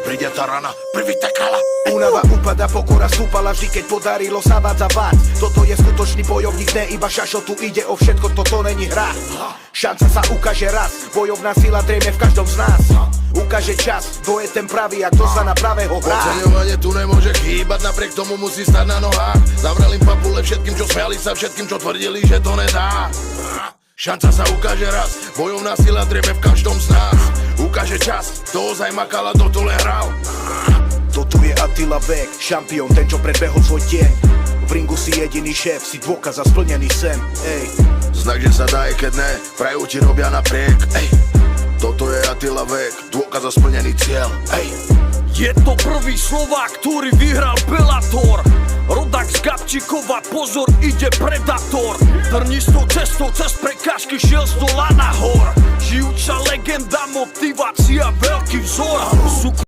príde tá rana, privítaj kala. Únava upada, pokora stúpala vždy, keď podarilo sa zavať. Toto je skutočný bojovník, ne iba šašo, tu ide o všetko, toto není hra. Šanca sa ukáže raz, bojovná sila drejme v každom z nás. Ukáže čas, kto je ten pravý a kto sa na pravého hrá. Oceňovanie tu nemôže chýbať, napriek tomu musí stať na nohách. Zavrel im papule všetkým, čo smiali sa, všetkým, čo tvrdili, že to nedá. Šanca sa ukáže raz, bojovná sila drejme v každom z nás. Ukáže čas, kto ozaj makal a dotole hral. Toto je Attila Vek, šampión, ten čo predbehol svoj tieň. V ringu si jediný šéf, si dôkaz za splnený sen. Ej. Znak, že sa dá, keď ne, prajú ti robia napriek. Ej. Toto je Attila Vek, dôkaz za splnený cieľ. Ej. Je to prvý Slovák, ktorý vyhral Bellator. Rodak z Gabčíkova, pozor, ide predátor. Trnistou cestou cez prekážky šiel z dola nahor. Žijúca legenda, motivácia, veľký vzor.